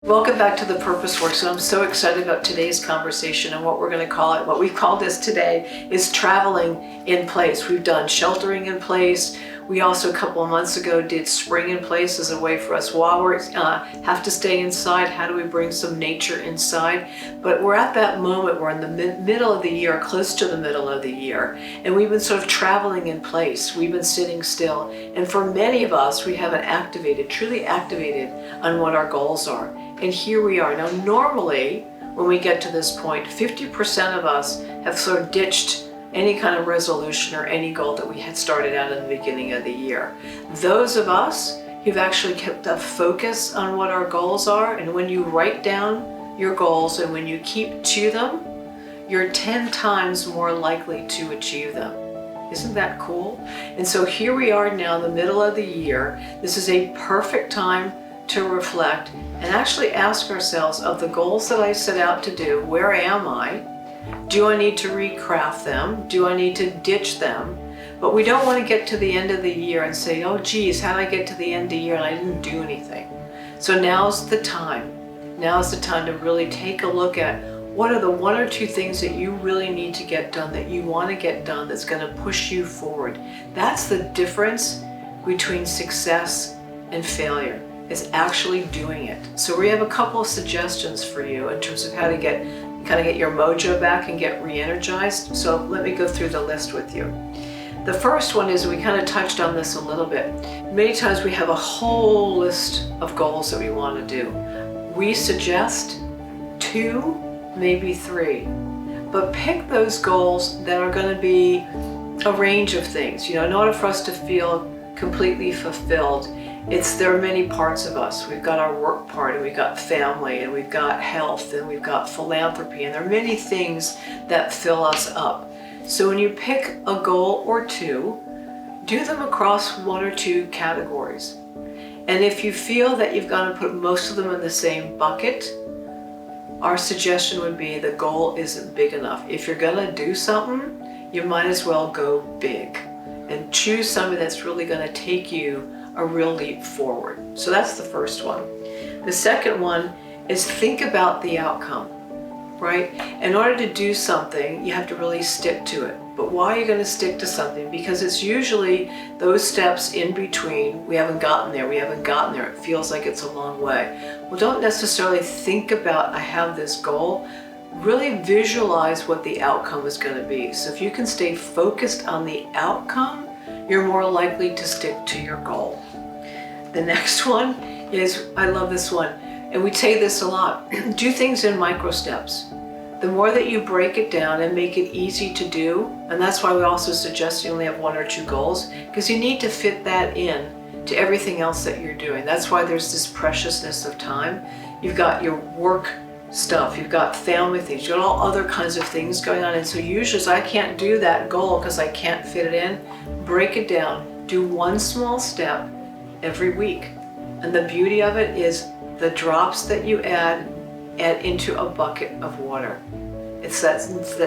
Welcome back to The Purpose Works, and I'm so excited about today's conversation and what we're going to call it. What we've called this today is traveling in place. We've done sheltering in place. We also a couple of months ago did spring in place as a way for us while we have to stay inside. How do we bring some nature inside? But we're at that moment, we're in the middle of the year, close to the middle of the year, and we've been sort of traveling in place. We've been sitting still, and for many of us, we haven't truly activated on what our goals are. And here we are. Now, normally, when we get to this point, 50% of us have sort of ditched any kind of resolution or any goal that we had started out in the beginning of the year. Those of us who've actually kept a focus on what our goals are, and when you write down your goals and when you keep to them, you're 10 times more likely to achieve them. Isn't that cool? And so here we are now in the middle of the year. This is a perfect time to reflect and actually ask ourselves, of the goals that I set out to do, where am I? Do I need to recraft them? Do I need to ditch them? But we don't want to get to the end of the year and say, oh geez, how did I get to the end of the year and I didn't do anything? So now's the time. Now's the time to really take a look at what are the one or two things that you really need to get done, that you want to get done, that's going to push you forward. That's the difference between success and failure. Is actually doing it. So we have a couple of suggestions for you in terms of how to get your mojo back and get re-energized. So let me go through the list with you. The first one is, we kind of touched on this a little bit. Many times we have a whole list of goals that we want to do. We suggest 2, maybe 3, but pick those goals that are going to be a range of things. In order for us to feel completely fulfilled, there are many parts of us. We've got our work part, and we've got family, and we've got health, and we've got philanthropy, and there are many things that fill us up. So when you pick a goal or 2, do them across 1 or 2 categories. And if you feel that you've got to put most of them in the same bucket, our suggestion would be the goal isn't big enough. If you're going to do something, you might as well go big and choose something that's really going to take you a real leap forward. So that's the first one. The second one is, think about the outcome, right? In order to do something, you have to really stick to it. But why are you going to stick to something? Because it's usually those steps in between. We haven't gotten there. It feels like it's a long way. Well, don't necessarily think about, I have this goal. Really visualize what the outcome is going to be. So if you can stay focused on the outcome, you're more likely to stick to your goal. The next one is, I love this one, and we say this a lot, do things in Microsteps. The more that you break it down and make it easy to do, and that's why we also suggest you only have 1 or 2 goals, because you need to fit that in to everything else that you're doing. That's why there's this preciousness of time. You've got your work stuff, you've got family things, you've got all other kinds of things going on, and so usually I can't do that goal because I can't fit it in. Break it down, do 1 small step every week, and the beauty of it is the drops that you add into a bucket of water. It's that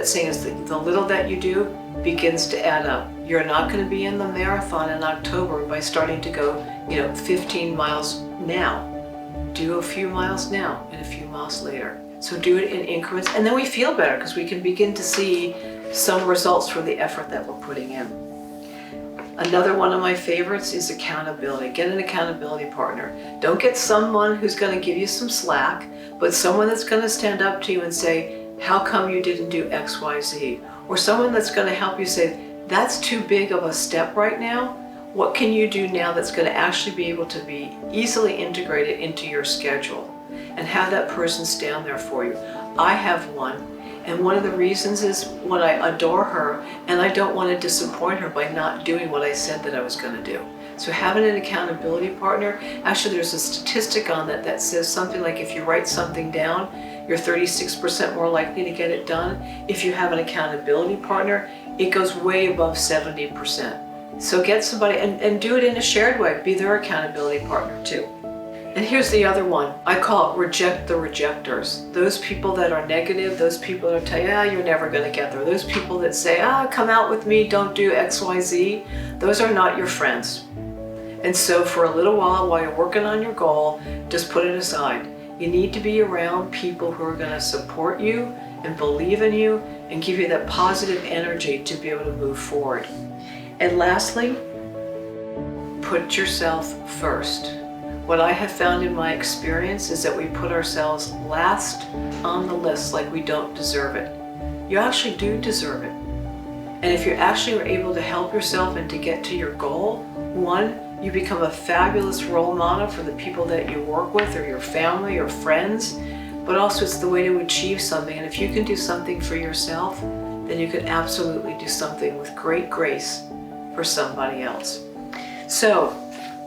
saying is that the little that you do begins to add up. You're not going to be in the marathon in October by starting to go 15 miles now. Do a few miles now and a few miles later. So do it in increments, and then we feel better because we can begin to see some results from the effort that we're putting in. Another one of my favorites is accountability. Get an accountability partner. Don't get someone who's going to give you some slack, but someone that's going to stand up to you and say, how come you didn't do X, Y, Z? Or someone that's going to help you say, that's too big of a step right now. What can you do now that's going to actually be able to be easily integrated into your schedule? And have that person stand there for you. I have one, and one of the reasons is when I adore her, and I don't want to disappoint her by not doing what I said that I was going to do. So having an accountability partner, actually there's a statistic on that says something like, if you write something down, you're 36% more likely to get it done. If you have an accountability partner, it goes way above 70%. So get somebody and do it in a shared way. Be their accountability partner too. And here's the other one. I call it reject the rejectors. Those people that are negative, those people that tell you, you're never going to get there. Those people that say, come out with me, don't do X, Y, Z. Those are not your friends. And so for a little while you're working on your goal, just put it aside. You need to be around people who are going to support you and believe in you and give you that positive energy to be able to move forward. And lastly, put yourself first. What I have found in my experience is that we put ourselves last on the list like we don't deserve it. You actually do deserve it. And if you actually are able to help yourself and to get to your goal, one, you become a fabulous role model for the people that you work with or your family or friends, but also it's the way to achieve something. And if you can do something for yourself, then you can absolutely do something with great grace for somebody else. So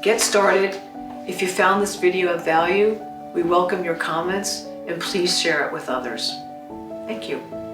get started. If you found this video of value, we welcome your comments and please share it with others. Thank you.